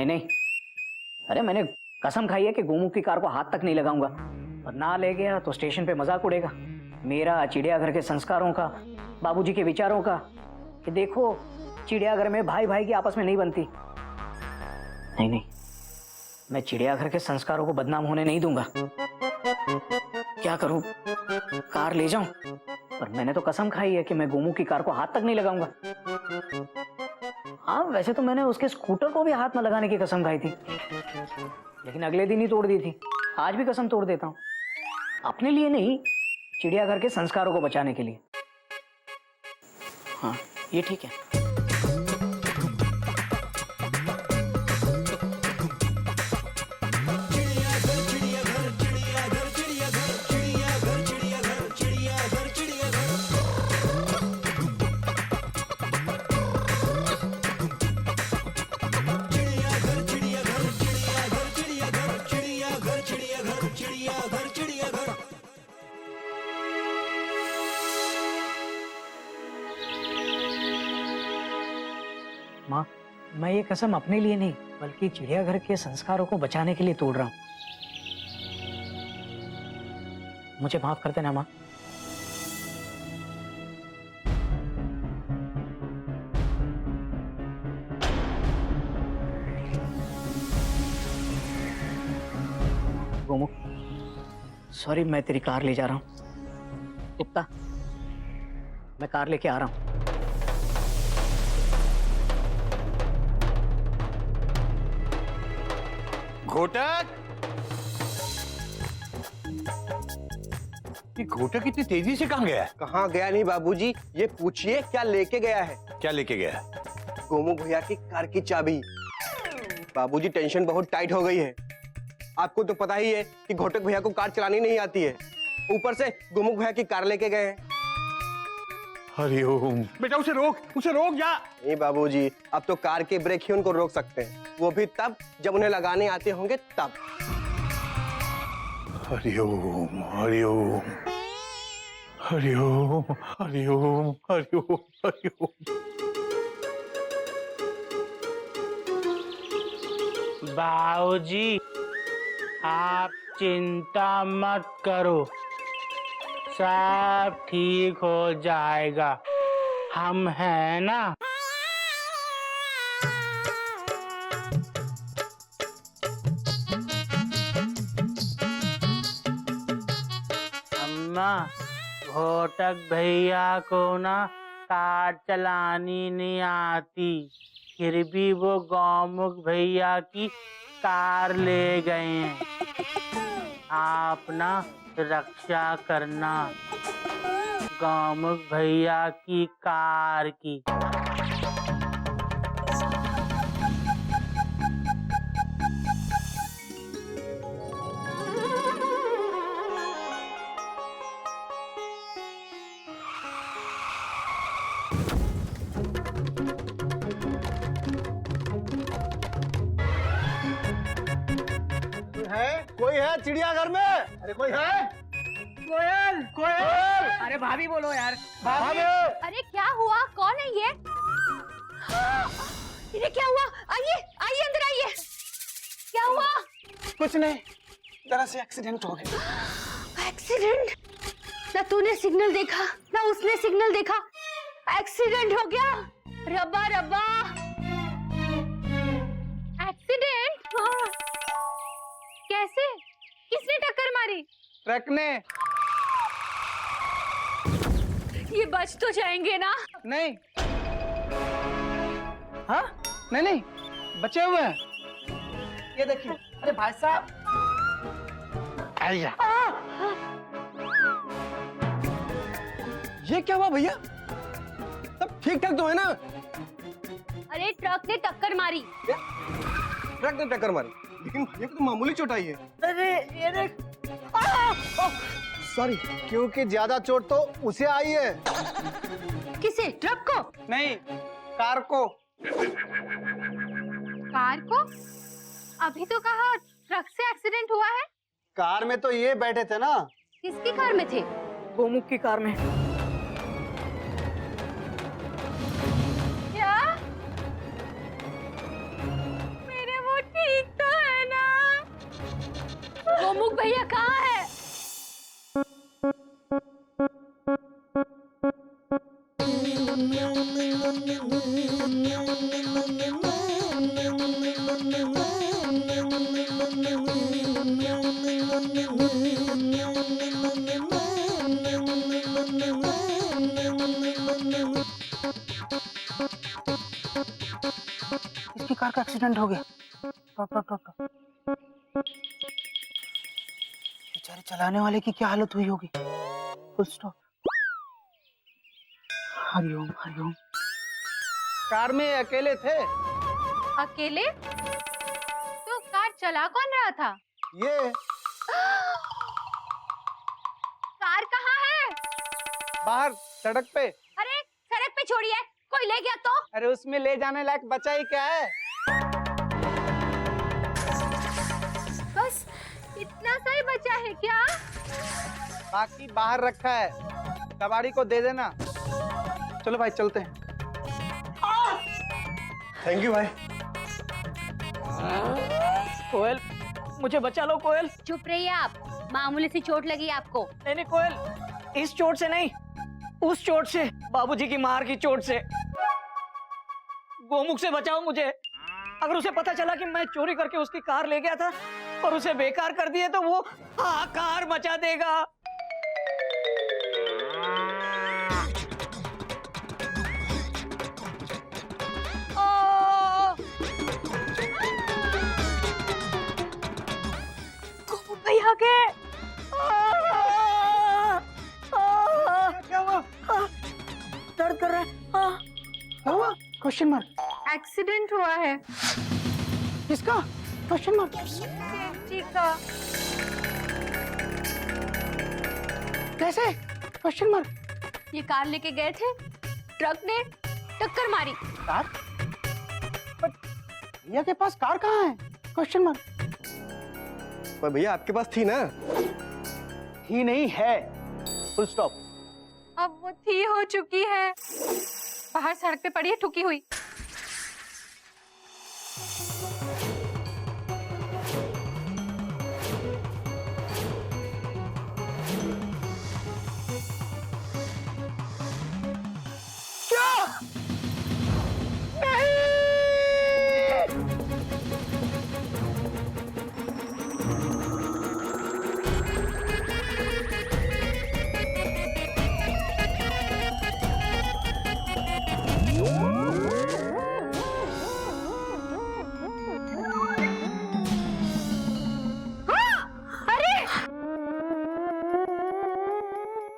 नहीं, अरे मैंने कसम खाई है कि गोमुख की कार को हाथ तक नहीं लगाऊंगा, और ना ले गया तो स्टेशन पे मजाक उड़ेगा मेरा, चिड़ियाघर के संस्कारों का, बाबूजी के विचारों का, कि देखो चिड़ियाघर में भाई भाई की आपस में नहीं बनती। नहीं नहीं, मैं चिड़ियाघर के संस्कारों को बदनाम होने नहीं दूंगा। क्या करूं, कार ले जाऊं? पर मैंने तो कसम खाई है कि मैं गोमुख की कार को हाथ तक नहीं लगाऊंगा। हाँ वैसे तो मैंने उसके स्कूटर को भी हाथ न लगाने की कसम खाई थी, लेकिन अगले दिन ही तोड़ दी थी। आज भी कसम तोड़ देता हूँ, अपने लिए नहीं, चिड़ियाघर के संस्कारों को बचाने के लिए। हाँ ये ठीक है। माँ, मैं ये कसम अपने लिए नहीं बल्कि चिड़ियाघर के संस्कारों को बचाने के लिए तोड़ रहा हूँ। मुझे माफ कर देना माँ। गोमुख, सॉरी, मैं तेरी कार ले जा रहा हूँ। गुप्ता, मैं कार लेके आ रहा हूँ। घोटक, ये घोटक इतनी तेजी से कहाँ गया है? कहाँ गया नहीं बाबूजी, ये पूछिए क्या लेके गया है। क्या लेके गया है? गोमुख भैया की कार की चाबी। बाबूजी टेंशन बहुत टाइट हो गई है। आपको तो पता ही है कि घोटक भैया को कार चलानी नहीं आती है, ऊपर से गोमुख भैया की कार लेके गए हैं। हरिओम। बेटा उसे रोक जा। नहीं बाबूजी, अब तो कार के ब्रेक ही उनको रोक सकते हैं, वो भी तब जब उन्हें लगाने आते होंगे तब। हरिओम हरिओम हरिओम हरिओम हरिओम हरिओम। बाबूजी, आप चिंता मत करो, सब ठीक हो जाएगा, हम हैं ना। अम्मा, घोटक भैया को ना कार चलानी नहीं आती, फिर भी वो गोमुख भैया की कार ले गए हैं। आप ना रक्षा करना गोमुख भैया की कार की। कोई है चिड़ियाघर में? अरे कोई है? कोयल, कोयल! अरे भाभी बोलो यार। भाभी! अरे क्या हुआ, कौन है ये? ये क्या हुआ? आइए आइए, अंदर आइए। क्या हुआ? कुछ नहीं, जरा से एक्सीडेंट हो गया। एक्सीडेंट? ना तूने सिग्नल देखा ना उसने सिग्नल देखा, एक्सीडेंट हो गया। रब्बा रब्बा, एक्सीडेंट? कैसे, किसने टक्कर मारी? ट्रक ने। ये बच तो जाएंगे ना? नहीं। हाँ? नहीं नहीं, बचे हुए हैं। ये देखिए। अरे भाई साहब, आइए। ये क्या हुआ भैया? सब ठीक ठाक तो है ना? अरे ट्रक ने टक्कर मारी। ट्रक ने टक्कर मारी, लेकिन भैया को तो मामूली चोट आई है। अरे ये देख। सॉरी, क्योंकि ज्यादा चोट तो उसे आई है। किसे? ट्रक को? नहीं, कार को। कार को? अभी तो कहा ट्रक से एक्सीडेंट हुआ है। कार में तो ये बैठे थे ना। किसकी कार में थे? गोमुख की कार में। क्या? मेरे वो इसकी कार का एक्सीडेंट हो गया। Top top top top. बेचारे चलाने वाले की क्या हालत हुई होगी। Full stop. Hariom Hariom. Car में अकेले थे? अकेले? तो कार चला कौन रहा था? ये कार कहाँ है? बाहर सड़क पे। अरे सड़क पे छोड़िए, कोई ले गया तो? अरे उसमें ले जाने लायक बचा ही क्या है? बस इतना सा ही बचा है क्या? बाकी बाहर रखा है, कबाड़ी को दे देना। चलो भाई चलते हैं। थैंक यू भाई। कोयल, मुझे बचा लो कोयल। चुप रहिए आप, मामूली सी चोट लगी आपको। नहीं नहीं कोयल, इस चोट से नहीं, उस चोट से, बाबूजी की मार की चोट से। गोमुख से बचाओ मुझे। अगर उसे पता चला कि मैं चोरी करके उसकी कार ले गया था और उसे बेकार कर दिए तो वो हाहाकार मचा देगा। गोमुख भैया के क्या हुआ? दर्द कर रहा है। क्या हुआ? Question mark. एक्सीडेंट हुआ है किसका? Question mark. सेठ का। कैसे? Question mark. ये कार लेके गए थे, ट्रक ने टक्कर मारी। कार? बट भैया के पास कार कहाँ है? Question mark. पर भैया आपके पास थी ना? ही नहीं है। Full stop. अब वो थी हो चुकी है, बाहर सड़क पे पड़ी है ठुकी हुई।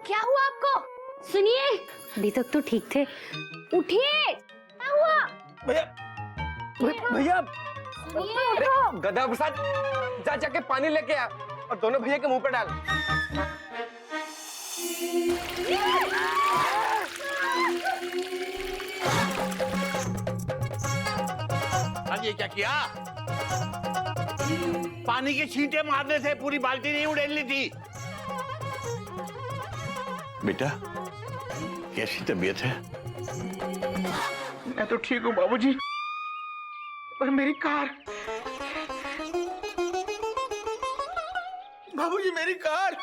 क्या हुआ आपको? सुनिए, अभी तक तो ठीक थे। उठिए, क्या हुआ? भैया भैया सुनिए, अरे उठो। गधा प्रसाद, जा जाके पानी लेके आ और दोनों भैया के मुंह पे डाल। आज ये क्या किया? पानी के छींटे मारने से पूरी बाल्टी नहीं उड़ेलनी थी। बेटा, कैसी तबीयत है? मैं तो ठीक हूँ बाबूजी, पर मेरी कार। बाबूजी मेरी कार।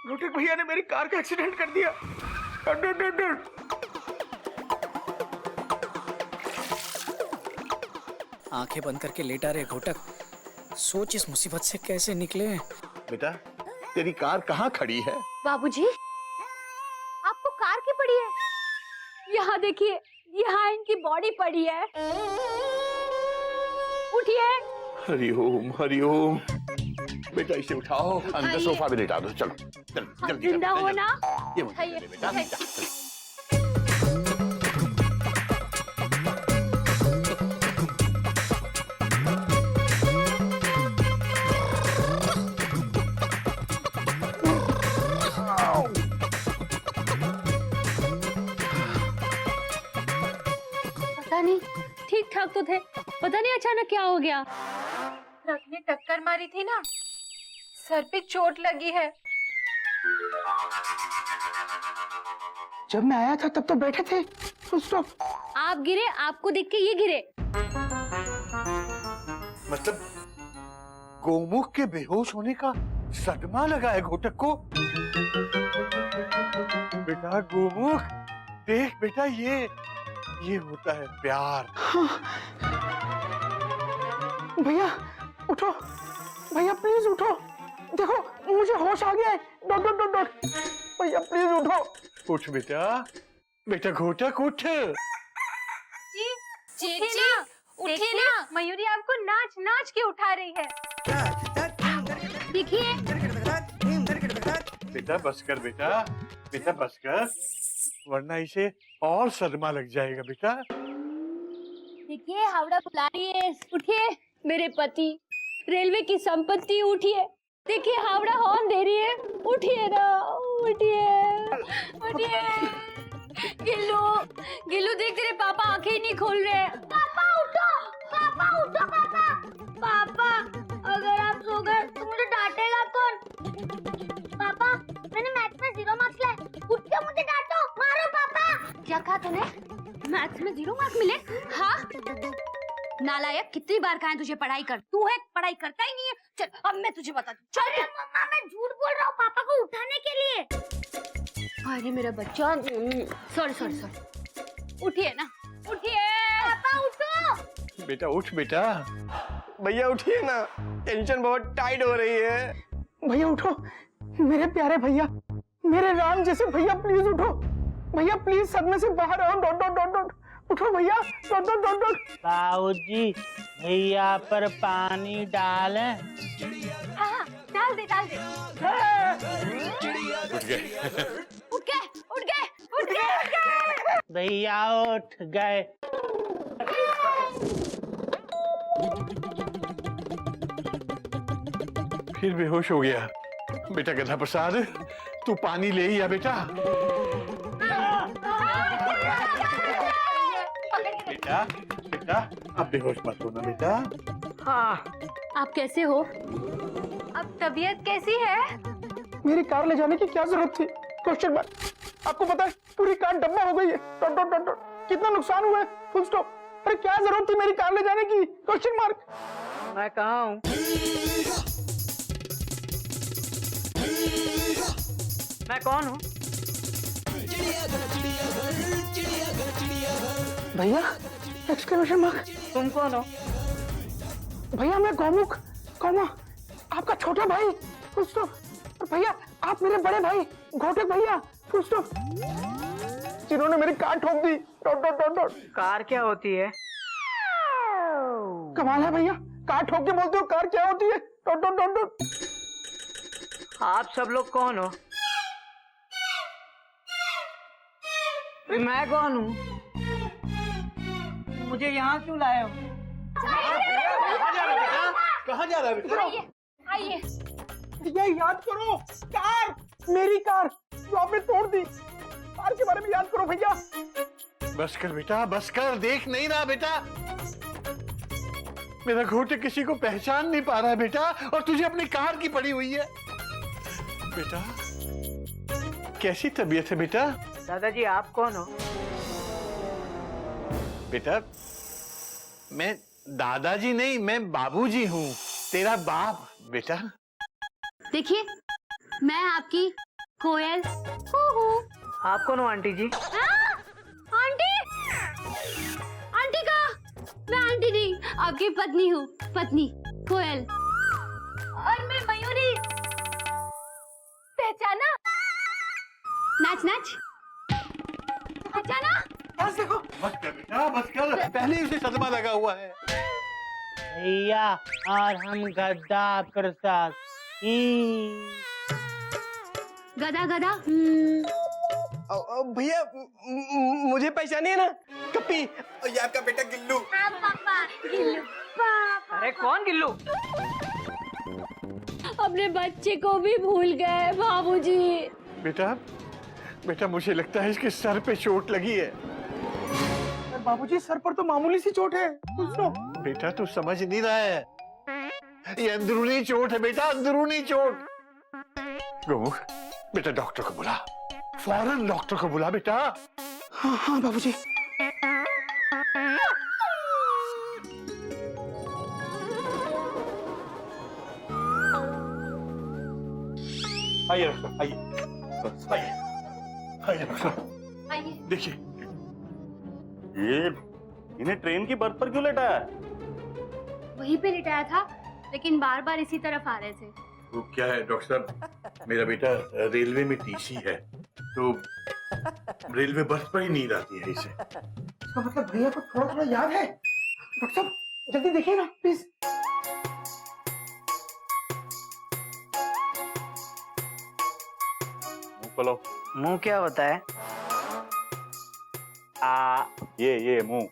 घोटक भैया ने मेरी कार का एक्सीडेंट कर दिया। डर डर डर। आंखें बंद करके लेटा रहे घोटक, सोच इस मुसीबत से कैसे निकले। बेटा, तेरी कार कहाँ खड़ी है? बाबूजी, आपको कार की पड़ी है? यहाँ देखिए, यहाँ इनकी बॉडी पड़ी है। उठिए। हरिओम हरिओम। बेटा इसे उठाओ, अंदर उठाइए। सोफा में लेटा दो। चलो चलो हम जल्दी जिंदा जल्दी, हो जल्दी। ना? ये मुझे उठाइए, दे दे बेटा। उठाइए। चल। पता नहीं, ठीक ठाक तो थे, पता नहीं अचानक क्या हो गया। ट्रक ने टक्कर मारी थी ना, सर पे चोट लगी है। जब मैं आया था तब तो बैठे थे। Full stop. आप गिरे, आपको देख के ये गिरे। मतलब गोमुख के बेहोश होने का सदमा लगा है घोटक को। बेटा गोमुख, देख बेटा ये ये होता है प्यार। भैया उठो, भैया प्लीज उठो, देखो मुझे होश आ गया है। डॉट डॉट डॉट डॉट, भैया प्लीज उठो। उठ बेटा, बेटा घोटक उठ। चीची उठिए ना, मयूरी आपको नाच नाच के उठा रही है। देखिए बेटा बस कर बेटा, बेटा बस कर, वरना इसे और सदमा लग जाएगा बेटा। देखिए हावड़ा बुला रही है, उठिए मेरे पति, रेलवे की संपत्ति, उठिए। देखिए हावड़ा हॉर्न दे रही है, उठिए ना, उठिए उठिए। गिल्लू गिल्लू देख तेरे पापा आंखें ही नहीं खोल रहे। पापा उठो, पापा उठो, पापा पापा अगर आप सो गए तो मुझे डांटेगा कौन? पापा मैंने मैथ्स में 0 मार्क्स लाए, उठ के मुझे डांटो, मारो पापा। क्या कहा तूने? मैथ्स में 0 मार्क्स मिले? हाँ नालायक, कितनी बार कहा है तुझे पढ़ाई कर, तू है पढ़ाई करता ही नहीं है। चल अब मैं तुझे बताती हूँ। चल मम्मा मैं झूठ बोल रहा हूँ पापा को उठाने के लिए। अरे मेरा बच्चा, सॉरी सॉरी सॉरी, उठिए ना, उठिए पापा उठो। बेटा उठ बेटा। भैया उठिए ना, टेंशन बहुत टाइट हो रही है। भैया उठो, मेरे प्यारे भैया, मेरे राम जैसे भैया प्लीज उठो। भैया प्लीज सदमे से बाहर आओ। डॉट डॉट डॉट डॉट, उठो भैया। Dot dot dot dot. बाबूजी भैया पर पानी डालें। हाँ डाल दे डाल दे। उठ गए। उठ गए उठ गए उठ गए उठ गए। भैया उठ गए। फिर बेहोश हो गया। बेटा गधा प्रसाद, तू पानी ले ही आ बेटा। बेटा बेटा अब बेहोश मत होना बेटा। हाँ आप कैसे हो? अब तबीयत कैसी है? मेरी कार ले जाने की क्या जरूरत थी? Question mark. आपको पता है पूरी कार डब्बा हो गई है। डॉट डॉट डॉट डॉट, कितना नुकसान हुआ है? Full stop. अरे क्या जरूरत थी मेरी कार ले जाने की? Question mark. मैं कहाँ हूँ? मैं कौन हूँ? भैया एक्सक्लेमेशन मार्क। तुम कौन हो? भैया मैं गौमुख, कौमा आपका छोटा भाई, फुल स्टॉप। और भैया आप मेरे बड़े भाई घोटक भैया, फुल स्टॉप, जिन्होंने मेरी कार ठोक दी। Dot dot dot dot. Car क्या होती है? कमाल है भैया, कार ठोक के बोलते हो कार क्या होती है? Dot dot dot dot. आप सब लोग कौन हो? मैं कौन हूँ? मुझे यहाँ क्यों लाए हो? कहाँ जा रहा है बेटा? आइए आइए। भैया याद करो, कार, मेरी कार जो आपने तोड़ दी, कार के बारे में याद करो भैया। बस कर बेटा बस कर, देख नहीं रहा बेटा? मेरा घोटे किसी को पहचान नहीं पा रहा है बेटा, और तुझे अपनी कार की पड़ी हुई है। बेटा कैसी तबीयत है बेटा? दादाजी आप कौन हो? बेटा मैं दादाजी नहीं, मैं बाबूजी हूँ, तेरा बाप बेटा। देखिए मैं आपकी कोयल हूँ। आप कौन हो आंटी जी? आंटी आंटी का, मैं आंटी नहीं आपकी पत्नी हूँ, पत्नी कोयल। और मैं मयूरी, पहचाना? नाच नाच पहचाना? बस देखो, बस कर बेटा बस कर, पहले ही उसे सदमा लगा हुआ है। भैया और हम गद्दा प्रसाद। गधा गधा। भैया मुझे पहचानिए है ना, कप्पी, ये आपका बेटा गिल्लू। पापा गिल्लू पापा। अरे कौन गिल्लू? अपने बच्चे को भी भूल गए बाबूजी। बेटा बेटा मुझे लगता है इसके सर पे चोट लगी है। बाबूजी सर पर तो मामूली सी चोट है, सुनो। बेटा तू समझ नहीं रहा है, ये अंदरूनी चोट है बेटा, अंदरूनी चोट। गोमुख बेटा डॉक्टर को बुला, फौरन डॉक्टर को बुला बेटा। हाँ हाँ बाबूजी। आइए डॉक्टर आइए, आइए आइए डॉक्टर, आइए। देखिए ये इन्हें ट्रेन की बर्थ पर क्यों लेटाया है? वहीं पे लिटाया था, लेकिन बार बार इसी तरफ आ रहे थे। वो क्या है डॉक्टर साहब, मेरा बेटा रेलवे में टीसी है, तो रेलवे बस पर ही नींद आती है इसे। इसका मतलब भैया को थोड़ा थोड़ा याद है। डॉक्टर साहब जल्दी देखिए ना प्लीज। मुंह खोलो। मुंह क्या होता है? ये मुंह।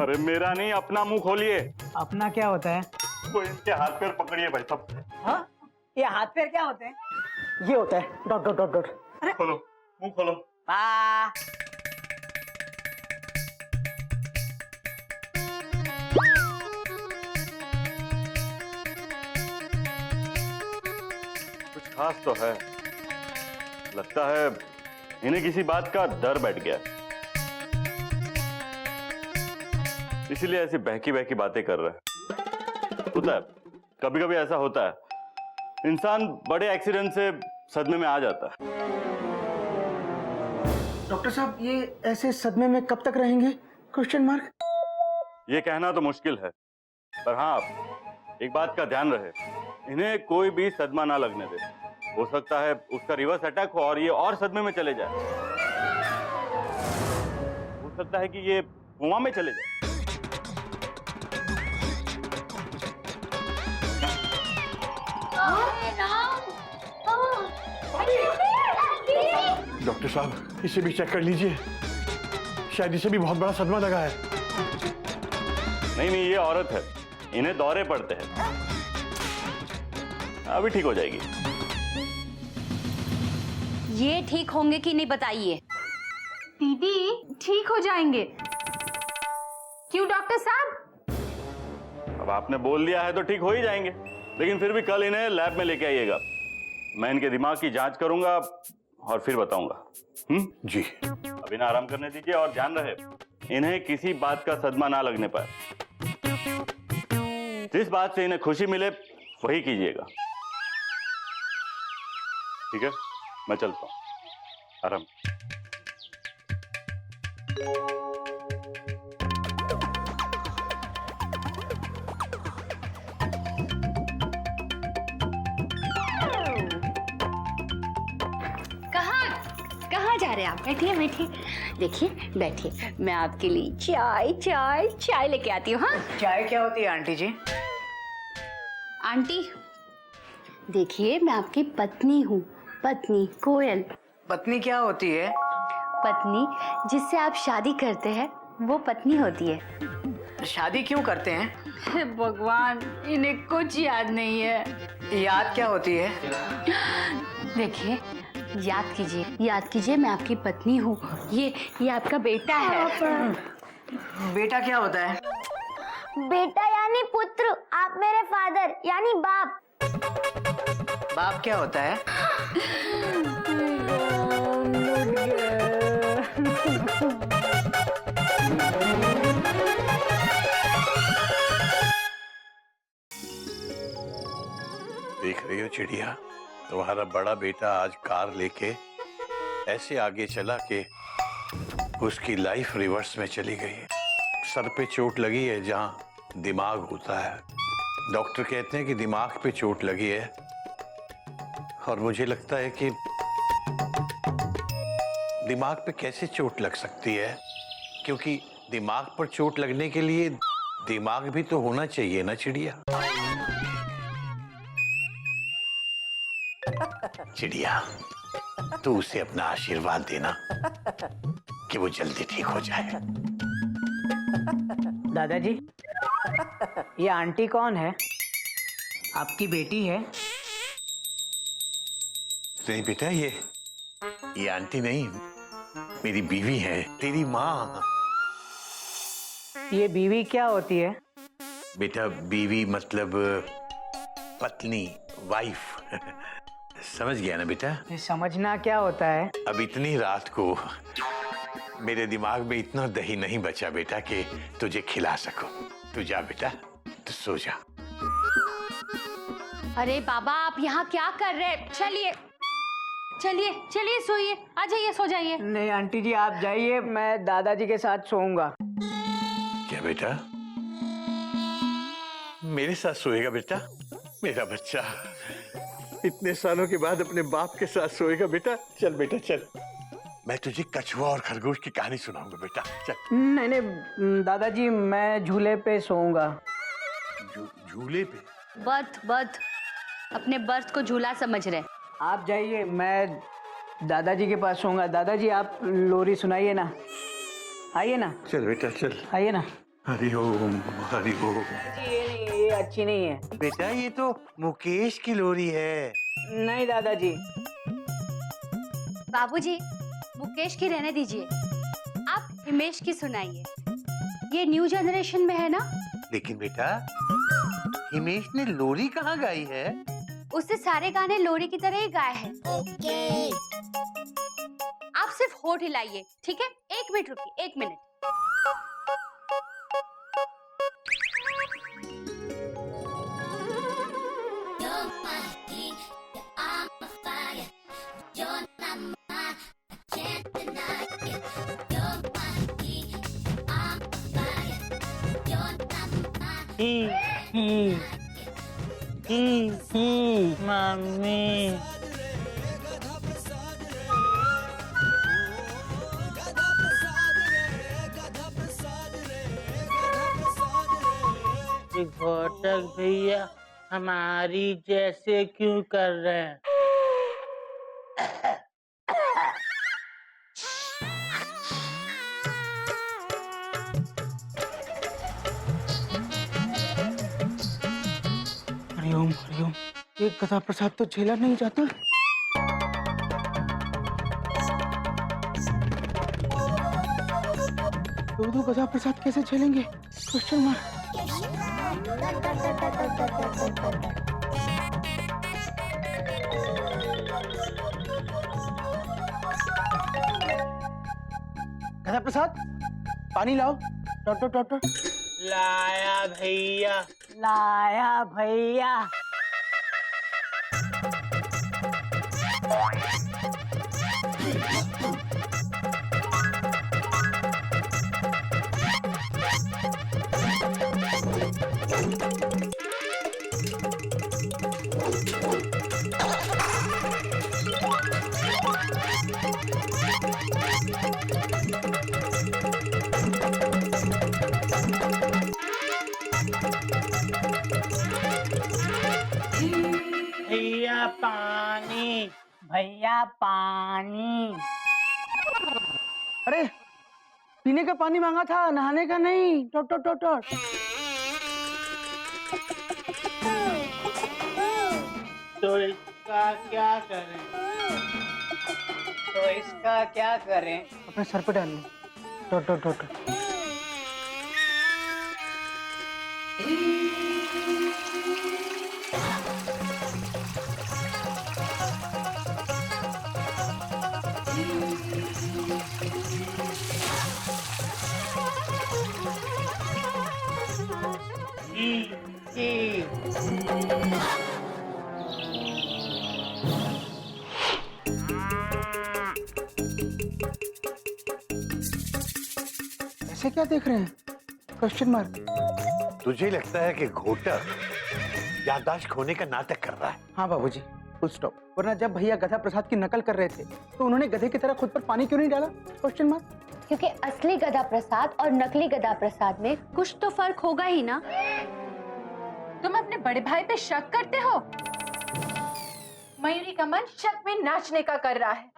अरे मेरा नहीं, अपना मुंह खोलिए। अपना क्या होता है? कोई इनके हाथ पैर पकड़िए भाई साहब। हाँ, ये हाथ पैर क्या होते हैं? ये होता है डॉट डॉट डॉट डॉट। खोलो, मुंह खोलो। कुछ खास तो है, लगता है इन्हें किसी बात का डर बैठ गया, इसीलिए ऐसी बहकी बहकी बातें कर रहे हैं। होता है, कभी कभी ऐसा होता है, इंसान बड़े एक्सीडेंट से सदमे में आ जाता है। डॉक्टर साहब ये ऐसे सदमे में कब तक रहेंगे? Question mark. ये कहना तो मुश्किल है, पर हाँ एक बात का ध्यान रहे, इन्हें कोई भी सदमा ना लगने दे। हो सकता है उसका रिवर्स अटैक हो और ये और सदमे में चले जाए। हो सकता है कि ये कोमा में चले जाए। डॉक्टर साहब इसे भी चेक कर लीजिए, शायद इसे भी बहुत बड़ा सदमा लगा है। नहीं, ये औरत है, इन्हें दौरे पड़ते हैं, अभी ठीक हो जाएगी। ये ठीक होंगे कि नहीं बताइए। दीदी ठीक हो जाएंगे। क्यों डॉक्टर साहब? अब आपने बोल दिया है तो ठीक हो ही जाएंगे, लेकिन फिर भी कल इन्हें लैब में लेके आइएगा। मैं इनके दिमाग की जांच करूंगा और फिर बताऊंगा। जी। अब इन्हें आराम करने दीजिए और ध्यान रहे इन्हें किसी बात का सदमा ना लगने पाए। जिस बात से इन्हें खुशी मिले वही कीजिएगा, ठीक है? मैं चलता हूं, आराम। कहाँ जा रहे हैं आप? बैठिए बैठिए, देखिए बैठिए, मैं आपके लिए चाय चाय चाय लेके आती हूँ। हाँ चाय क्या होती है आंटी जी? आंटी देखिए, मैं आपकी पत्नी हूँ, पत्नी कोयल। पत्नी क्या होती है? पत्नी जिससे आप शादी करते हैं वो पत्नी होती है। शादी क्यों करते हैं? भगवान, इन्हें कुछ याद नहीं है। याद क्या होती है? देखिए, याद कीजिए मैं आपकी पत्नी हूँ। ये आपका बेटा है। बेटा क्या होता है? बेटा यानी पुत्र, आप मेरे फादर यानी बाप। बाप क्या होता है? देख रही हो चिड़िया, तुम्हारा बड़ा बेटा आज कार लेके ऐसे आगे चला कि उसकी लाइफ रिवर्स में चली गई है। सर पे चोट लगी है जहां दिमाग होता है। डॉक्टर कहते हैं कि दिमाग पे चोट लगी है, और मुझे लगता है कि दिमाग पे कैसे चोट लग सकती है, क्योंकि दिमाग पर चोट लगने के लिए दिमाग भी तो होना चाहिए ना चिड़िया। चिड़िया, तू उसे अपना आशीर्वाद देना कि वो जल्दी ठीक हो जाए। दादाजी, ये आंटी कौन है? आपकी बेटी है? नहीं बेटा, ये आंटी नहीं, मेरी बीवी है, तेरी माँ। ये बीवी क्या होती है? बेटा बीवी मतलब पत्नी, वाइफ। समझ गया ना बेटा? ये समझना क्या होता है? अब इतनी रात को मेरे दिमाग में इतना दही नहीं बचा बेटा कि तुझे खिला सकूं। तू जा बेटा, तू सो जा। अरे बाबा आप यहाँ क्या कर रहे हैं? चलिए चलिए चलिए सोइए, आ जाइए, सो जाइए। नहीं आंटी जी आप जाइए, मैं दादाजी के साथ सोऊंगा। क्या बेटा, मेरे साथ सोएगा बेटा? मेरा बच्चा इतने सालों के बाद अपने बाप के साथ सोएगा बेटा? चल बेटा चल, मैं तुझे कछुआ और खरगोश की कहानी सुनाऊंगा बेटा, चल। नहीं नहीं दादाजी मैं झूले पे सोऊंगा। झूले पे? बर्थ अपने बर्थ को झूला समझ रहे। आप जाइए, मैं दादाजी के पास सोऊंगा। दादाजी आप लोरी सुनाइए ना, आइए ना। चल बेटा चल, आइए ना। हरि ओम हरि ओम। ये अच्छी नहीं है बेटा, ये तो मुकेश की लोरी है। नहीं दादाजी। बाबूजी मुकेश की रहने दीजिए, आप हिमेश की सुनाइए, ये न्यू जनरेशन में है ना। लेकिन बेटा, हिमेश ने लोरी कहाँ गाई है? उससे सारे गाने लोरी की तरह ही गाए हैं। आप सिर्फ होठ हिलाइए, ठीक है? 1 मिनट रुकिए, 1 मिनट। मम्मी ये घोटक भैया हमारी जैसे क्यों कर रहे हैं? हरिओम हरिओम। एक गधा प्रसाद तो झेला नहीं जाता। दो गधा प्रसाद कैसे झेलेंगे? Question mark. गधा प्रसाद पानी लाओ। डॉक्टर लाया भैया। लाया भैया। भैया पानी। भैया पानी। अरे पीने का पानी मांगा था, नहाने का नहीं। डॉक्टर तो इसका क्या करें? तो इसका क्या करें? अपने सर पे डालिए। डॉक्टर ऐसे क्या देख रहे हैं? Question mark. तुझे लगता है कि घोटक याददाश्त खोने का नाटक कर रहा है? हाँ बाबूजी, फुल स्टॉप। वरना जब भैया गधा प्रसाद की नकल कर रहे थे तो उन्होंने गधे की तरह खुद पर पानी क्यों नहीं डाला? Question mark. क्योंकि असली गधा प्रसाद और नकली गधा प्रसाद में कुछ तो फर्क होगा ही ना। तुम अपने बड़े भाई पे शक करते हो? मयूरी का मन शक में नाचने का कर रहा है।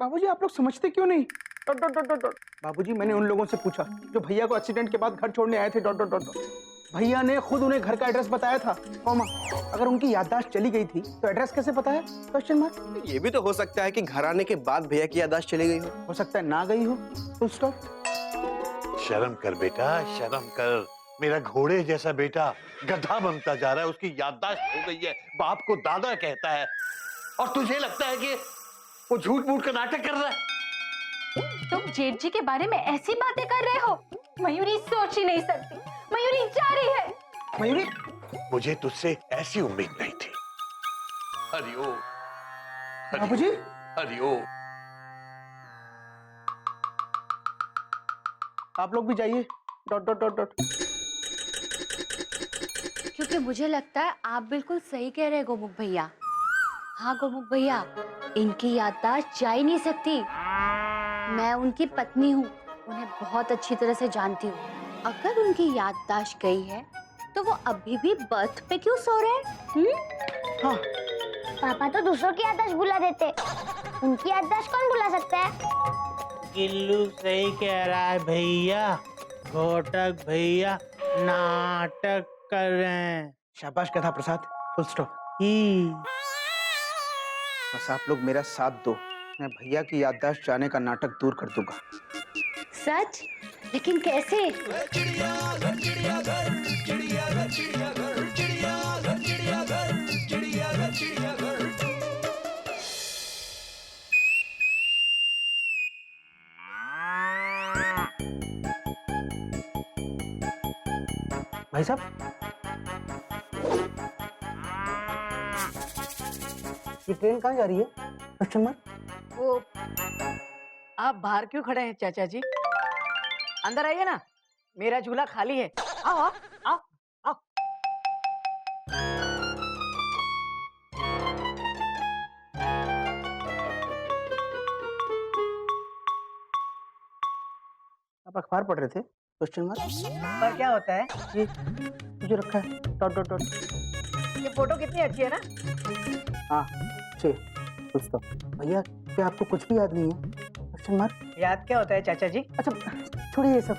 बाबूजी आप लोग समझते क्यों नहीं? बाबूजी मैंने उन लोगों से पूछा जो भैया को एक्सीडेंट के बाद घर छोड़ने आए थे। भैया ने खुद उन्हें घर का एड्रेस बताया था। कॉमा अगर उनकी याददाश्त चली गई थी तो एड्रेस कैसे पता है? Question mark. ये भी तो हो सकता है कि घर आने के बाद भैया की याददाश्त चली गई हो सकता है ना गई हो। Full stop. शर्म कर बेटा, शर्म कर। मेरा घोड़े जैसा बेटा गधा बनता जा रहा है, उसकी याददाश्त हो गई है, बाप को दादा कहता है, और तुझे लगता है कि वो झूठ मूठ का नाटक कर रहा है? तुम जेठ जी के बारे में ऐसी बातें कर रहे हो? मयूरी सोच ही नहीं सकती, मयूरी जा रही है। मयूरी, मुझे तुझसे ऐसी उम्मीद नहीं थी। हरिओम, बाबूजी, हरिओम। आप लोग भी जाइए। Dot dot dot dot. क्योंकि मुझे लगता है आप बिल्कुल सही कह रहे हैं गोमुख भैया। हाँ गोमुख भैया, इनकी याददाश्त जा ही नहीं सकती। मैं उनकी पत्नी हूँ, उन्हें बहुत अच्छी तरह से जानती हूँ। अगर उनकी याददाश्त गई है तो वो अभी भी बर्थ पे क्यों सो रहे हैं? हाँ, पापा तो दूसरों की याददाश्त भुला देते, उनकी याददाश्त कौन भुला सकता है? गिल्लू सही कह रहा है भैया, घोटक भैया नाटक कर रहे हैं। शाबाश कथा प्रसाद। Full stop. बस आप लोग मेरा साथ दो, मैं भैया की याददाश्त जाने का नाटक दूर कर दूंगा। सच? लेकिन कैसे? भाई साहब, ये ट्रेन कहाँ जा रही है? Question mark. वो आप बाहर क्यों खड़े हैं चाचा जी? अंदर आइए ना, मेरा झूला खाली है। आओ आओ आओ आओ। आप अखबार पढ़ रहे थे? Question mark. पर क्या होता है? ये जो रखा है डॉट डॉट डॉट। ये फोटो कितनी अच्छी है ना? हाँ, छः। Full stop. भैया, क्या आपको कुछ भी याद नहीं है? Question mark. याद क्या होता है चाचा जी? अच्छा, छोड़िए ये सब।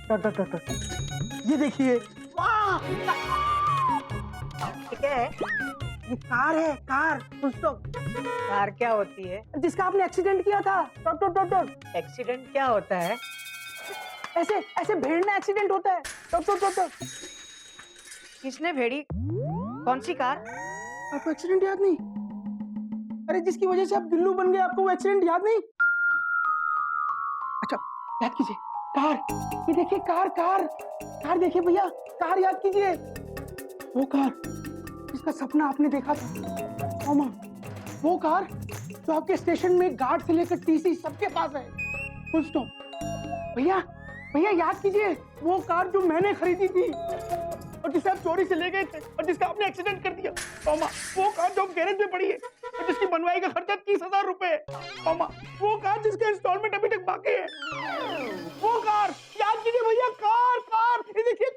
Dot dot dot dot. ये देखिए, ये क्या है? ये कार है, कार। Full stop. कार क्या होती है? जिसका आपने एक्सीडेंट किया था। Dot dot dot dot. Accident क्या होता है? ऐसे ऐसे भेड़ना एक्सीडेंट होता है। Dot dot dot dot. किसने भेड़ी? कौन सी कार? आपको एक्सीडेंट याद नहीं? अरे जिसकी वजह से आप गिल्लू बन गए, आपको वो एक्सीडेंट याद नहीं? अच्छा, याद कीजिए। कार, ये देखिए कार, कार कार देखिए भैया, कार याद कीजिए। वो कार जिसका सपना आपने देखा था। मामा, वो कार जो आपके स्टेशन में गार्ड से लेकर टीसी सबके पास है। Full stop. भैया, भैया याद कीजिए, वो कार जो मैंने खरीदी थी और जिसे आप चोरी से ले गए थे और जिसका आपने एक्सीडेंट कर दिया। मामा, वो कार जो गैरेज में पड़ी है और जिसकी बनवाई का खर्चा 30,000 रुपए। मामा, वो कार जिसका इंस्टॉलमेंट अभी तक बाकी है। वो कार याद कीजिए भैया, कार कार। ये देखिए,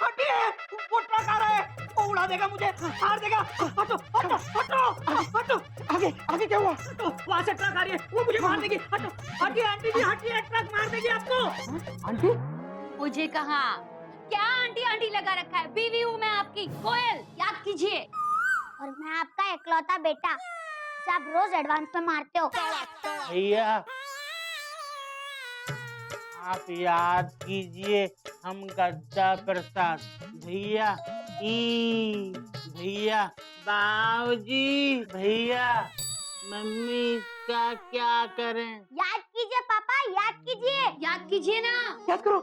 हटिए, वो ट्रक आ रहा है, वो उड़ा देगा मुझे, मार देगा। हटो हटो हटो हटो। आगे आगे क्या हुआ? वहां से ट्रक आ रही है, वो मुझे मार देगी। हटो, हटिए आंटी जी, हटिए, ट्रक मार देगी आपको। आंटी, मुझे कहा क्या आंटी आंटी लगा रखा है? बीवी हूँ मैं आपकी। कोयल, याद कीजिए। और मैं आपका इकलौता बेटा, जिसे आप रोज एडवांस में मारते हो। भैया आप याद कीजिए, हम गद्दा प्रसाद। भैया भैया, बाबूजी, भैया, मम्मी का क्या करें? याद कीजिए पापा, याद कीजिए। याद कीजिए ना। याद करो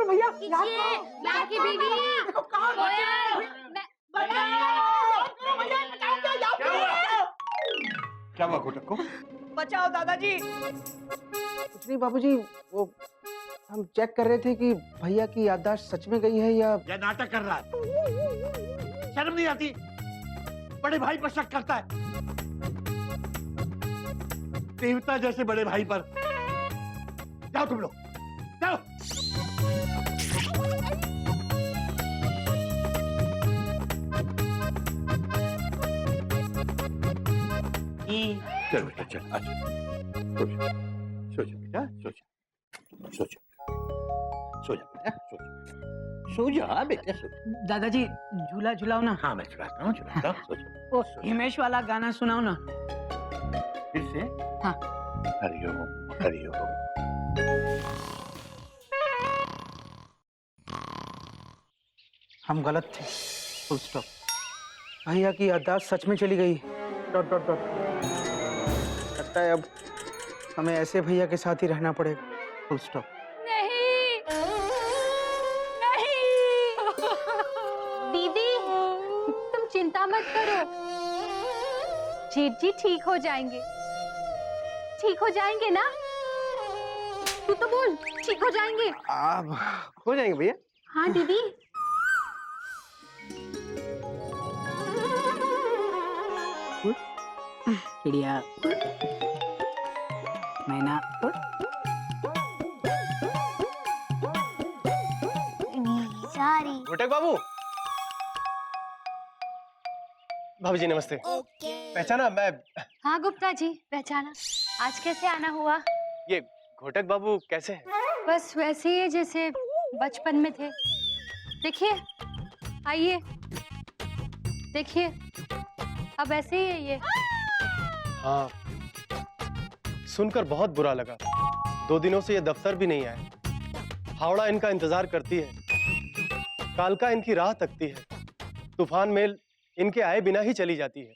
भैया, याद कीजिए, करो। याद की बीवी है। देखो कार। कोयल, मैं- क्या हुआ घोटक को? बचाओ दादाजी। कुछ नहीं बाबूजी, वो हम चेक कर रहे थे कि भैया की याददाश्त सच में गई है या नाटक कर रहा है। शर्म नहीं आती? बड़े भाई पर शक करता है, देवता जैसे बड़े भाई पर। जाओ तुम लोग, जाओ। चल बेटा, चल आज सो जा बेटा, सो जा, सो जा, सो जा बेटा, सो जा, सो जा बेटा, सो जा। दादाजी झूला झुलाओ ना। हाँ मैं चुराता हूँ, सो जा। वो हिमेश वाला गाना सुनाओ ना। फिर से? हाँ। हरिओम हरिओम। हम गलत थे। Full stop. भैया की याददाश्त सच में चली गई। Dot dot dot. लगता है अब हमें ऐसे भैया के साथ ही रहना पड़ेगा। Full stop. नहीं चिंता मत करो। जेठ जी ठीक हो जाएंगे, ठीक हो जाएंगे ना? तू तो बोल, ठीक हो जाएंगे। आप हो जाएंगे भैया। हाँ दीदी। चिड़िया मैना सॉरी। घोटक बाबू। भाभी जी नमस्ते। पहचाना मैं? हाँ गुप्ता जी पहचाना। आज कैसे आना हुआ? ये घोटक बाबू कैसे हैं? बस वैसे ही है जैसे बचपन में थे। देखिए, आइए देखिए, अब ऐसे ही है ये। हाँ, सुनकर बहुत बुरा लगा। 2 दिनों से ये दफ्तर भी नहीं आए। हावड़ा इनका इंतजार करती है, कालका इनकी राह तकती है, तूफान मेल इनके आए बिना ही चली जाती है।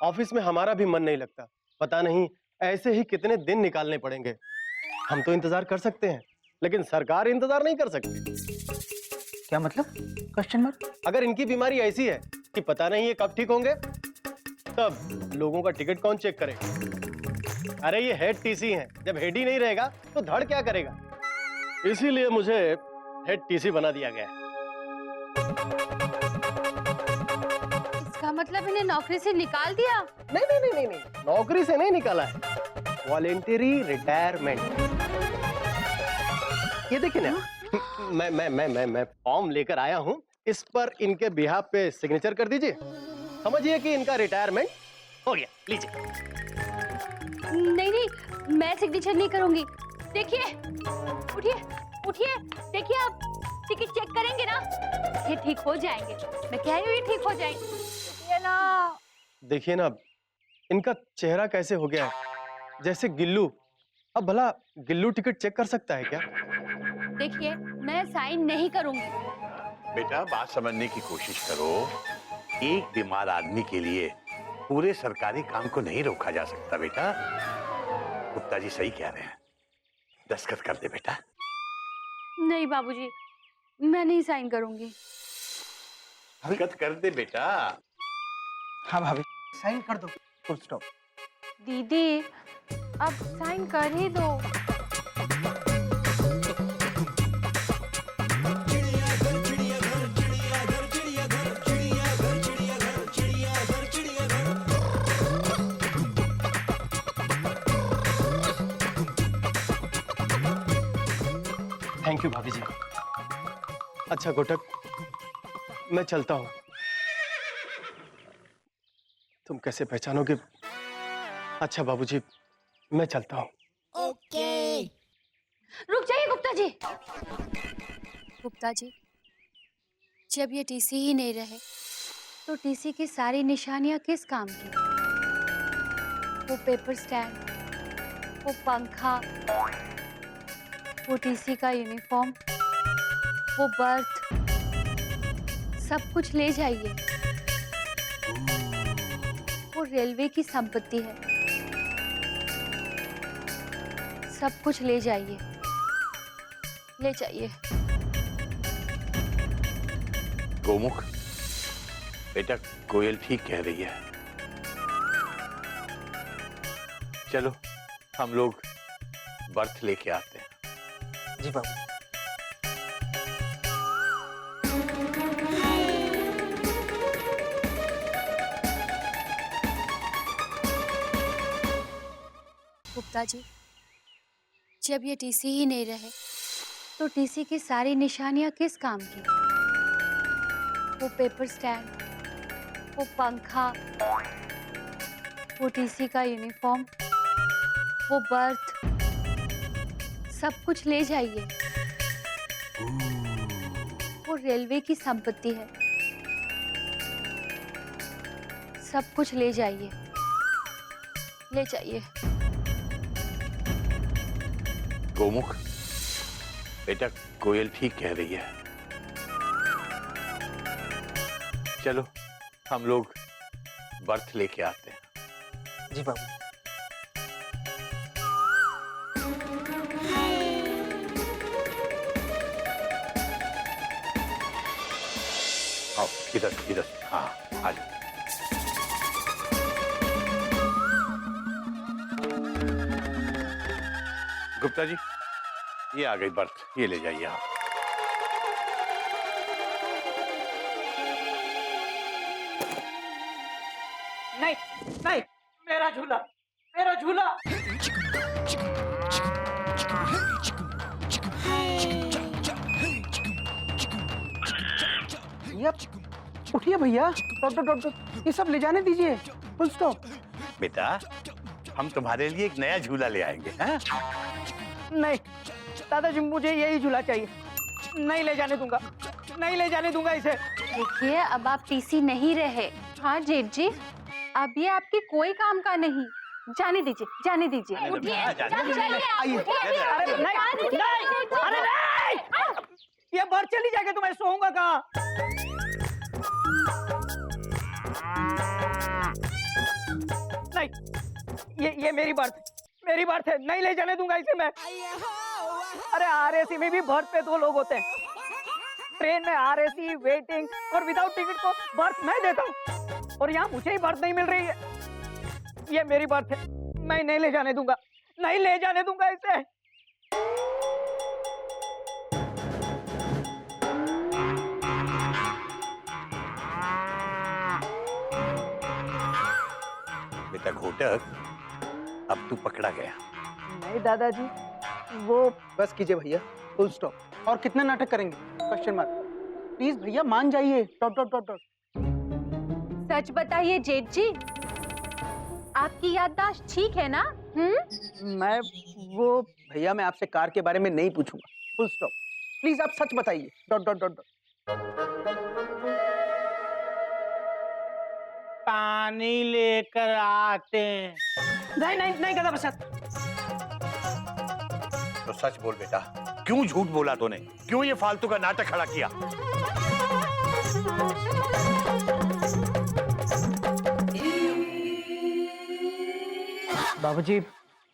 ऑफिस में हमारा भी मन नहीं लगता। पता नहीं ऐसे ही कितने दिन निकालने पड़ेंगे। हम तो इंतजार कर सकते हैं, लेकिन सरकार इंतजार नहीं कर सकती। क्या मतलब? Question mark. अगर इनकी बीमारी ऐसी है कि पता नहीं ये कब ठीक होंगे, तब लोगों का टिकट कौन चेक करेगा? अरे ये हेड टीसी हैं, जब हेड ही नहीं रहेगा तो धड़ क्या करेगा? इसीलिए मुझे हेड टीसी बना दिया गया है। इसका मतलब इन्हें नौकरी से निकाल दिया? नहीं नहीं नहीं नहीं नहीं, नौकरी से नहीं निकाला है, वॉलेंटरी रिटायरमेंट। ये देखिए ना, मैं फॉर्म लेकर आया हूँ। इस पर इनके बिहाफ पे सिग्नेचर कर दीजिए। समझिए कि इनका रिटायरमेंट हो गया। लीजिए। नहीं नहीं, मैं सिग्नेचर नहीं करूंगी। देखिए, उठिए उठिए, देखिए आप टिकट चेक करेंगे ना, ये ठीक हो जाएंगे। मैं कह रही हूँ ये ठीक हो जाएंगे। ये ना, देखिए ना, इनका चेहरा कैसे हो गया है, जैसे गिल्लू। अब भला गिल्लू टिकट चेक कर सकता है क्या? देखिए मैं साइन नहीं करूंगी। बेटा बात समझने की कोशिश करो। एक बीमार आदमी के लिए पूरे सरकारी काम को नहीं रोका जा सकता बेटा। गुप्ता जी सही कह रहे हैं, दस्तखत कर दे बेटा। नहीं बाबूजी, मैं नहीं साइन करूंगी। दस्तखत कर दे बेटा। हाँ भाभी, साइन कर दो, फुल स्टॉप। दीदी अब साइन कर ही दो। थैंक यू भाभी जी। अच्छा घोटक, मैं चलता हूँ। तुम कैसे पहचानोगे? अच्छा बाबूजी, मैं चलता हूँ। रुक जाइए गुप्ता जी। गुप्ता जी, जब ये टीसी ही नहीं रहे तो टीसी की सारी निशानियां किस काम की? वो पेपर स्टैंड, वो पंखा, वो टीसी का यूनिफॉर्म, वो बर्थ, सब कुछ ले जाइए। वो रेलवे की संपत्ति है, सब कुछ ले जाइए, ले जाइए। गोमुख बेटा, कोयल ठीक कह रही है। चलो हम लोग बर्थ लेके आते हैं। जी बाबू। गुप्ता जी, जब ये टीसी ही नहीं रहे तो टीसी की सारी निशानियां किस काम की? वो पेपर स्टैंड, वो पंखा, वो टीसी का यूनिफॉर्म, वो बर्थ, सब कुछ ले जाइए। वो रेलवे की संपत्ति है, सब कुछ ले जाइए, ले जाइए। गोमुख बेटा, कोयल ठीक कह रही है। चलो हम लोग बर्थ लेके आते हैं। जी बाबू। आओ इधर इधर, हाँ आ जाओ। गुप्ता जी, ये आ गई बर्थ, ये ले जाइए आप। नहीं नहीं, मेरा झूला, मेरा झूला। भैया उठिए भैया, डॉक्टर डॉक्टर ये सब ले जाने दीजिए, फुल स्टॉप। बेटा, हम तुम्हारे लिए एक नया झूला ले आएंगे, हैं? नहीं दादाजी, मुझे यही झूला चाहिए, नहीं ले जाने दूंगा, नहीं ले जाने दूंगा इसे। देखिए अब आप टीसी नहीं रहे। हाँ जेठ जी, अब ये आपके कोई काम का नहीं, जाने दीजिए, जाने दीजिए। जाने दो, उठिए, जाने दो। चलिए, आइए। उठिए, अरे नहीं, नहीं, अरे नहीं, ये बाहर चली जाके तो मैं सोऊंगा कहाँ? नहीं, ये मेरी बर्थ है, नहीं ले जाने दूंगा इसे मैं। अरे आरएसी में भी बर्थ पे 2 लोग होते हैं, ट्रेन में आरएसी, वेटिंग और विदाउट टिकट को बर्थ मैं देता हूँ, और यहाँ मुझे ही बर्थ नहीं मिल रही है। ये मेरी बर्थ है, मैं नहीं ले जाने दूंगा, नहीं ले जाने दूंगा इसे। बेटा घोटक, अब तू पकड़ा गया। नहीं दादाजी, वो बस कीजिए भैया, फुल स्टॉप। और कितने नाटक करेंगे? Question mark. प्लीज भैया मान जाइए, डॉट डॉट डॉट डॉट। सच बताइए जेठ जी, आपकी याददाश्त ठीक है ना? मैं वो भैया, मैं आपसे कार के बारे में नहीं पूछूंगा, फुल स्टॉप। प्लीज आप सच बताइए, डॉट डॉट डॉट डॉट। पानी लेकर आते हैं। नहीं नहीं नहीं गदा प्रसाद, तो सच बोल बेटा, क्यों झूठ बोला तूने? क्यों ये फालतू का नाटक खड़ा किया? बाबूजी,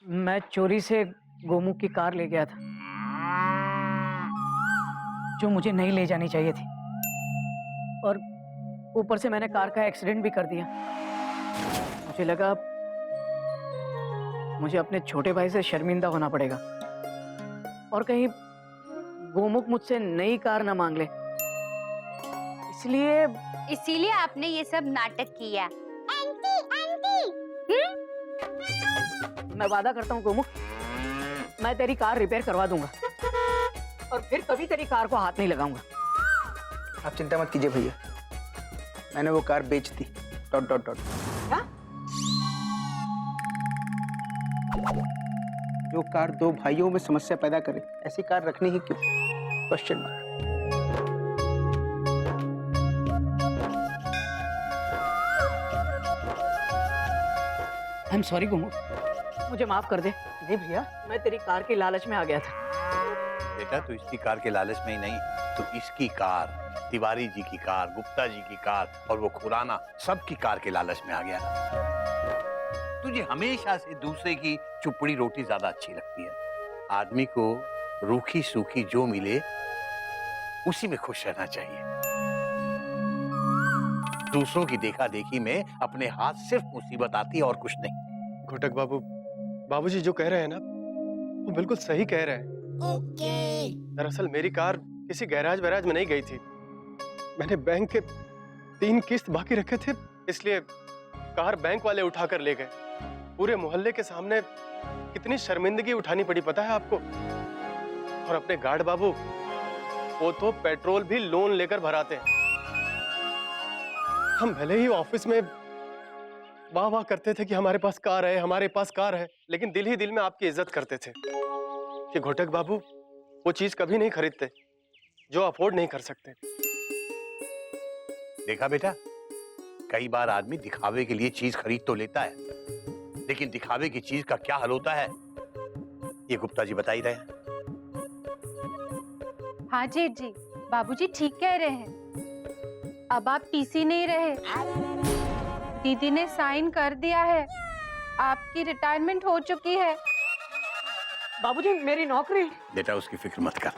मैं चोरी से गोमुख की कार ले गया था, जो मुझे नहीं ले जानी चाहिए थी, और ऊपर से मैंने कार का एक्सीडेंट भी कर दिया। मुझे लगा मुझे अपने छोटे भाई से शर्मिंदा होना पड़ेगा, और कहीं गोमुख मुझसे नई कार ना मांग ले, इसीलिए आपने ये सब नाटक किया। Aunty aunty. मैं वादा करता हूँ गोमुख, मैं तेरी कार रिपेयर करवा दूंगा, और फिर कभी तेरी कार को हाथ नहीं लगाऊंगा। आप चिंता मत कीजिए भैया, मैंने वो कार बेच दी, डॉट डॉट डॉट। क्या? जो कार 2 भाइयों में समस्या पैदा करे, ऐसी कार रखनी ही क्यों? Question mark. I am sorry Gomukh, मुझे माफ कर दे। नहीं भैया, मैं तेरी कार की लालच में आ गया था। बेटा, तू इसकी कार के लालच में ही नहीं, तो इसकी कार, तिवारी जी की कार, गुप्ता जी की कार और वो खुराना, सबकी कार के लालच में आ गया। तुझे हमेशा से दूसरे की चुपड़ी रोटी ज्यादा अच्छी लगती है। आदमी को रूखी सूखी जो मिले उसी में खुश रहना चाहिए। दूसरों की देखा देखी में अपने हाथ सिर्फ मुसीबत आती है और कुछ नहीं। घोटक बाबू, बाबूजी जो कह रहे हैं ना, वो बिल्कुल सही कह रहे हैं। दरअसल मेरी कार किसी गैराज वैराज में नहीं गई थी, मैंने बैंक के 3 किस्त बाकी रखे थे, इसलिए कार बैंक वाले उठाकर ले गए। पूरे मोहल्ले के सामने कितनी शर्मिंदगी उठानी पड़ी पता है आपको? और अपने गार्ड बाबू, वो तो पेट्रोल भी लोन लेकर भराते हैं। हम भले ही ऑफिस में वाह वाह करते थे कि हमारे पास कार है, हमारे पास कार है, लेकिन दिल ही दिल में आपकी इज्जत करते थे कि घोटक बाबू वो चीज कभी नहीं खरीदते जो अफोर्ड नहीं कर सकते। देखा बेटा, कई बार आदमी दिखावे के लिए चीज खरीद तो लेता है, लेकिन दिखावे की चीज का क्या हल होता है, ये गुप्ता जी बता ही रहे हैं। हाँ जेठ जी, बाबूजी ठीक कह रहे हैं। अब आप टीसी नहीं रहे, दीदी ने साइन कर दिया है, आपकी रिटायरमेंट हो चुकी है। बाबूजी, मेरी नौकरी। बेटा उसकी फिक्र मत कर,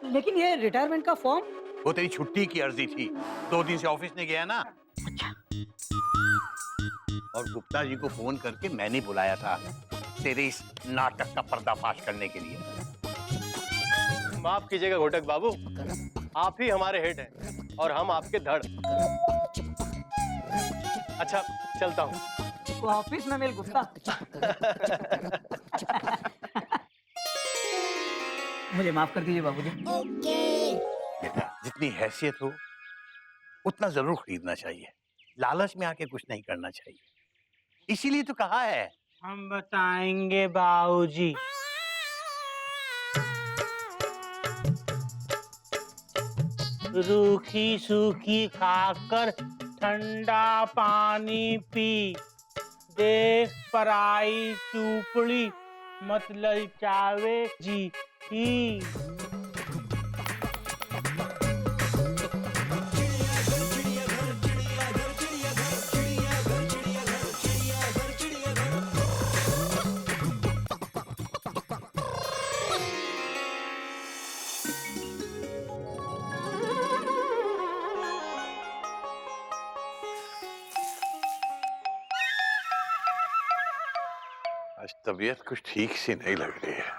लेकिन ये रिटायरमेंट का फॉर्म। वो तेरी छुट्टी की अर्जी थी, 2 दिन से ऑफिस नहीं गया ना। और गुप्ता जी को फोन करके मैंने बुलाया था तेरे इस नाटक का पर्दाफाश करने के लिए। माफ कीजिएगा घोटक बाबू, आप ही हमारे हेड हैं और हम आपके धड़। अच्छा चलता हूँ। तो ऑफिस में मिल गुप्ता। मुझे माफ कर दीजिए बाबूजी। बेटा, जितनी हैसियत हो उतना जरूर खरीदना चाहिए, लालच में आके कुछ नहीं करना चाहिए। इसीलिए तो कहा है। हम बताएंगे बाबूजी। रूखी सूखी खाकर ठंडा पानी पी, देख पराई चूपड़ी मत ललचावे जी ही। आज तबीयत कुछ ठीक सी नहीं लग रही है।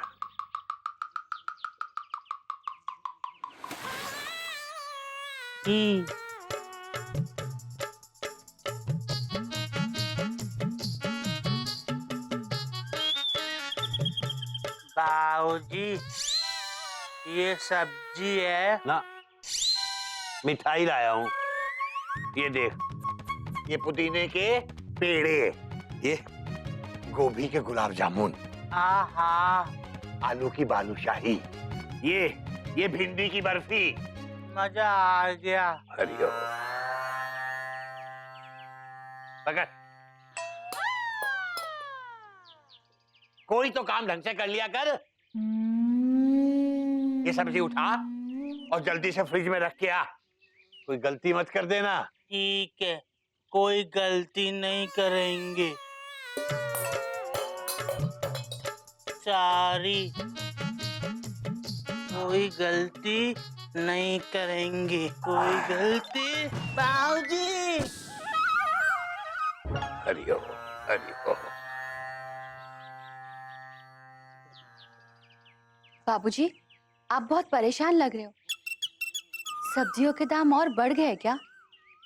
बाबूजी ये सब्जी है ना, मिठाई लाया हूँ। ये देख, ये पुदीने के पेड़े, ये गोभी के गुलाब जामुन, आहा आलू की बालूशाही, ये भिंडी की बर्फी। मजा आ गया। हरिओम। पकड़, कोई तो काम ढंग से कर लिया कर। ये सब्जी उठा और जल्दी से फ्रिज में रख के आ, कोई गलती मत कर देना। ठीक है, कोई गलती नहीं करेंगे। सारी कोई गलती नहीं करेंगे, कोई गलती। बाबूजी हरिओम हरिओम। बाबूजी, आप बहुत परेशान लग रहे हो। सब्जियों के दाम और बढ़ गए क्या?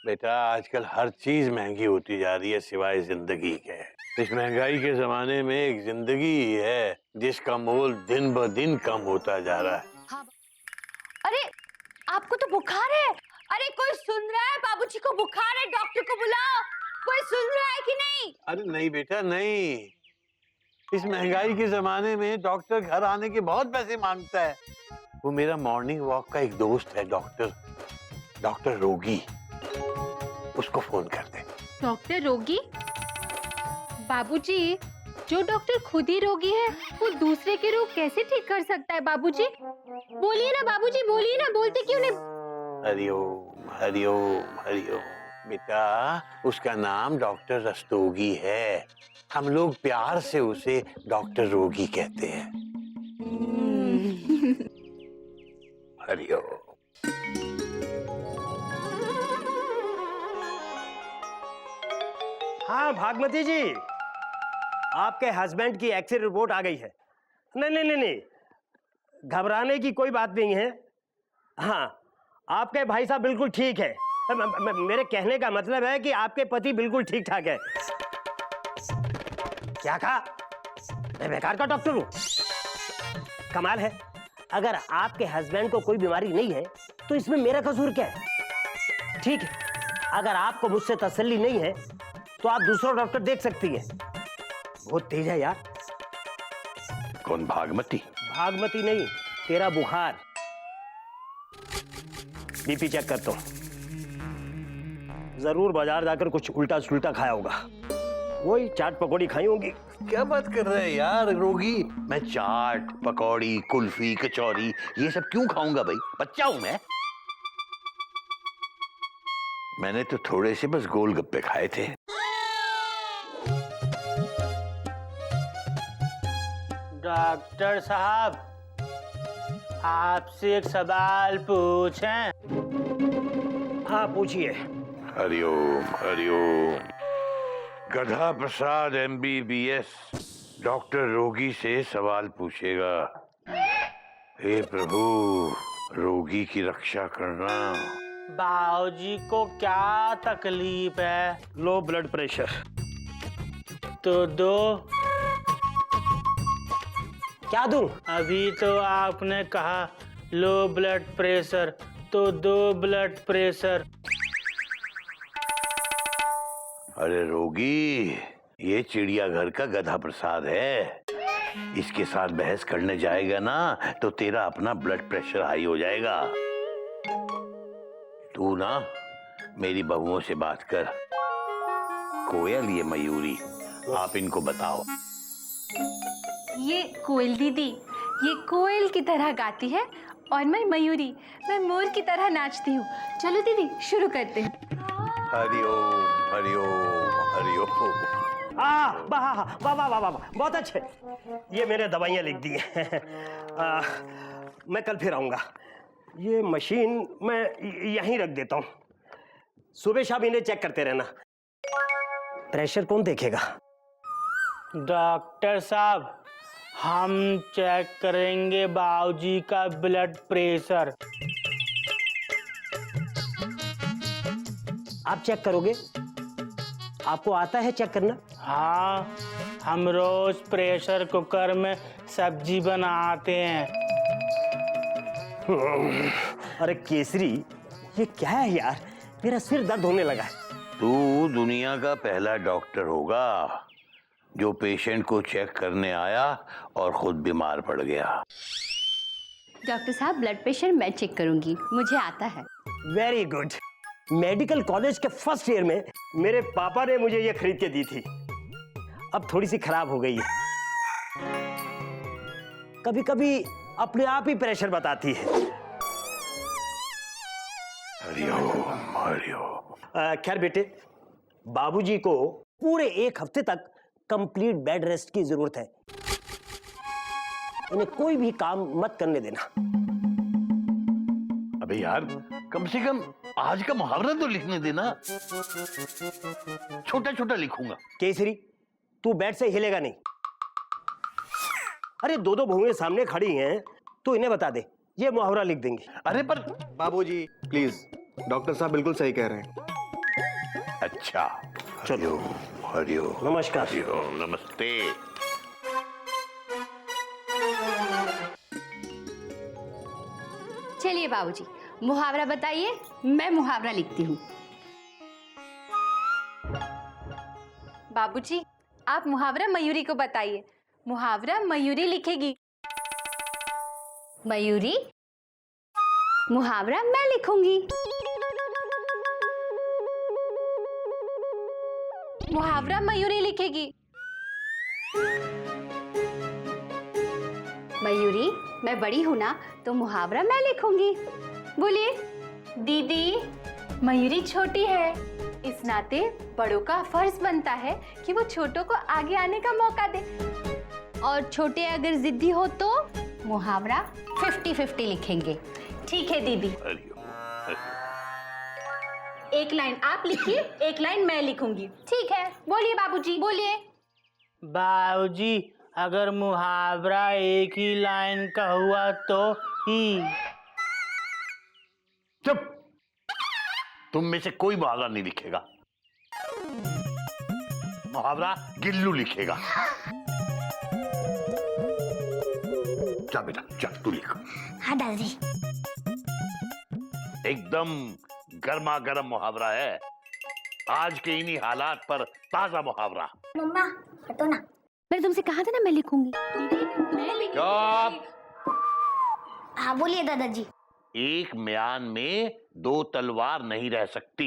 बेटा, आजकल हर चीज महंगी होती जा रही है सिवाय जिंदगी के। इस महंगाई के जमाने में एक जिंदगी ही है जिसका मोल दिन ब दिन कम होता जा रहा है। हाँ। अरे आपको तो बुखार है। अरे कोई सुन रहा है? बाबूजी को बुखार है, डॉक्टर को बुलाओ। कोई सुन रहा है कि नहीं? अरे नहीं बेटा नहीं, इस महंगाई के जमाने में डॉक्टर घर आने के बहुत पैसे मांगता है। वो मेरा मॉर्निंग वॉक का एक दोस्त है, डॉक्टर रोगी, उसको फोन कर दे। डॉक्टर रोगी? बाबूजी, जो डॉक्टर खुद ही रोगी है वो दूसरे के रोग कैसे ठीक कर सकता है? बाबूजी बोलिए ना, बाबूजी बोलिए ना, बोलते क्यों नहीं? हरिओम हरिओम हरिओम। बेटा, उसका नाम डॉक्टर रस्तोगी है, हम लोग प्यार से उसे डॉक्टर रोगी कहते हैं। हरिओम। हाँ भागमती जी, आपके हस्बैंड की एक्सरे रिपोर्ट आ गई है। नहीं, घबराने की कोई बात नहीं है। हाँ, आपके भाई साहब बिल्कुल ठीक है। मेरे कहने का मतलब है कि आपके पति बिल्कुल ठीक ठाक है। क्या कहा? मैं बेकार का डॉक्टर हूँ? कमाल है, अगर आपके हस्बैंड को कोई बीमारी नहीं है तो इसमें मेरा कसूर क्या है? ठीक है, अगर आपको मुझसे तसल्ली नहीं है तो आप दूसरा डॉक्टर देख सकती हैं। बहुत तेज है यार। कौन? भागमती? भागमती नहीं, तेरा बुखार। बीपी चेक करता हूं। जरूर बाजार जाकर कुछ उल्टा सुल्टा खाया होगा, वही चाट पकौड़ी खाई होगी। क्या बात कर रहे हैं यार रोगी? मैं चाट पकौड़ी कुल्फी कचौरी ये सब क्यों खाऊंगा भाई? बच्चा हूं मैंने तो थोड़े से बस गोलगप्पे खाए थे। डॉक्टर साहब, आपसे एक सवाल पूछें? हाँ पूछिए। हरिओम हरिओम। गधा प्रसाद MBBS डॉक्टर रोगी से सवाल पूछेगा। हे प्रभु, रोगी की रक्षा करना। बाबूजी को क्या तकलीफ है? Low blood pressure. तो दो। क्या दूं? अभी तो आपने कहा लो ब्लड प्रेशर, तो दो ब्लड प्रेशर। अरे रोगी, ये चिड़ियाघर का गधा प्रसाद है। इसके साथ बहस करने जाएगा ना तो तेरा अपना ब्लड प्रेशर हाई हो जाएगा। तू ना मेरी बहुओं से बात कर। कोयल, ये मयूरी, आप इनको बताओ। ये कोयल दीदी, ये कोयल की तरह गाती है और मैं मयूरी, मैं मोर की तरह नाचती हूँ। चलो दीदी शुरू करते हैं। हरिओम हरिओम हरिओम। वाह वाह वाह वाह वाह, बहुत अच्छे। ये मैंने दवाइयाँ लिख दी हैं। मैं कल फिर आऊँगा। ये मशीन मैं यहीं रख देता हूँ। सुबह शाम इन्हें चेक करते रहना। प्रेशर कौन देखेगा? डॉक्टर साहब, हम चेक करेंगे बाबूजी का ब्लड प्रेशर। आप चेक करोगे? आपको आता है चेक करना? हाँ, हम रोज प्रेशर कुकर में सब्जी बनाते हैं। अरे केसरी, ये क्या है यार? मेरा सिर दर्द होने लगा है। तू दुनिया का पहला डॉक्टर होगा जो पेशेंट को चेक करने आया और खुद बीमार पड़ गया। डॉक्टर साहब, ब्लड प्रेशर मैं चेक करूंगी, मुझे आता है। Very good. मेडिकल कॉलेज के फर्स्ट ईयर में मेरे पापा ने मुझे ये खरीद के दी थी। अब थोड़ी सी खराब हो गई है। कभी कभी अपने आप ही प्रेशर बताती है। हरिओम हरिओम। खैर बेटे, बाबूजी को पूरे 1 हफ्ते तक कंप्लीट बेड रेस्ट की जरूरत है। उन्हें कोई भी काम मत करने देना। अबे यार, कम से कम आज का मुहावरा तो लिखने देना। छोटा छोटा लिखूंगा। केसरी, तू बेड से हिलेगा नहीं। अरे 2-2 बहुएं सामने खड़ी हैं, तो इन्हें बता दे, ये मुहावरा लिख देंगे। अरे पर बाबूजी प्लीज, डॉक्टर साहब बिल्कुल सही कह रहे हैं। अच्छा, चलो। हरिओम नमस्कार। हरिओम, नमस्ते। चलिए बाबूजी, मुहावरा बताइए, मैं मुहावरा लिखती हूँ। बाबूजी, आप मुहावरा मयूरी को बताइए। मुहावरा मयूरी लिखेगी। मयूरी, मुहावरा मैं लिखूंगी। मुहावरा मयूरी लिखेगी। मयूरी, मैं बड़ी हूं ना, तो मुहावरा मैं लिखूंगी। बोलिए। दीदी, मयूरी छोटी है, इस नाते बड़ों का फर्ज बनता है कि वो छोटों को आगे आने का मौका दे। और छोटे अगर जिद्दी हो तो मुहावरा 50-50 लिखेंगे। ठीक है दीदी। हरिओम हरिओम। एक लाइन आप लिखिए, एक लाइन मैं लिखूंगी। ठीक है, बोलिए बाबूजी, बोलिए। बाबूजी, अगर मुहावरा एक ही लाइन का हुआ तो ही। चुप। तुम में से कोई मुहावरा नहीं लिखेगा। मुहावरा गिल्लू लिखेगा। जा बेटा, जा तू लिख। हाँ दादाजी। एकदम गर्मा गर्म मुहावरा है। आज के इन्हीं हालात पर ताजा मुहावरा। मम्मा हटो ना। मैंने तुमसे कहा था ना मैं लिखूंगी। चुप। हाँ बोलिए दादाजी। एक म्यान में 2 तलवार नहीं रह सकती।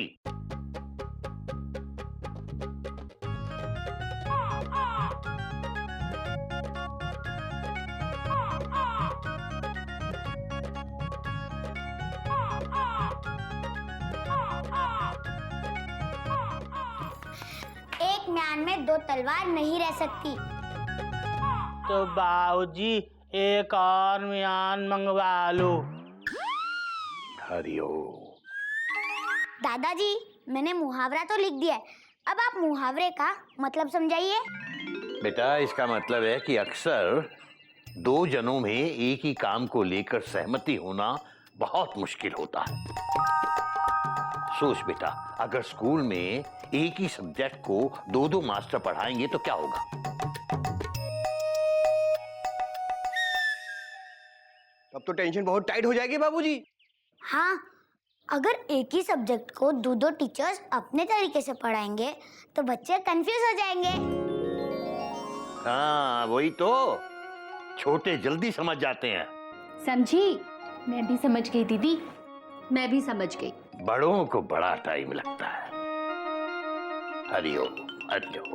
एक म्यान में 2 तलवार नहीं रह सकती। तो बाबूजी, एक और म्यान मंगवा लो। हरिओम। दादाजी, मैंने मुहावरा तो लिख दिया है, अब आप मुहावरे का मतलब समझाइए। बेटा, इसका मतलब है कि अक्सर दो जनों में एक ही काम को लेकर सहमति होना बहुत मुश्किल होता है। सोच बेटा, अगर स्कूल में एक ही सब्जेक्ट को दो दो मास्टर पढ़ाएंगे तो क्या होगा? तब तो टेंशन बहुत टाइट हो जाएगी बाबूजी। हाँ, अगर एक ही सब्जेक्ट को दो टीचर्स अपने तरीके से पढ़ाएंगे तो बच्चे कंफ्यूज हो जाएंगे। हाँ, वही तो, छोटे जल्दी समझ जाते हैं। समझी? मैं भी समझ गई दीदी, मैं भी समझ गई। बड़ों को बड़ा टाइम लगता है। हरिओम हरिओम।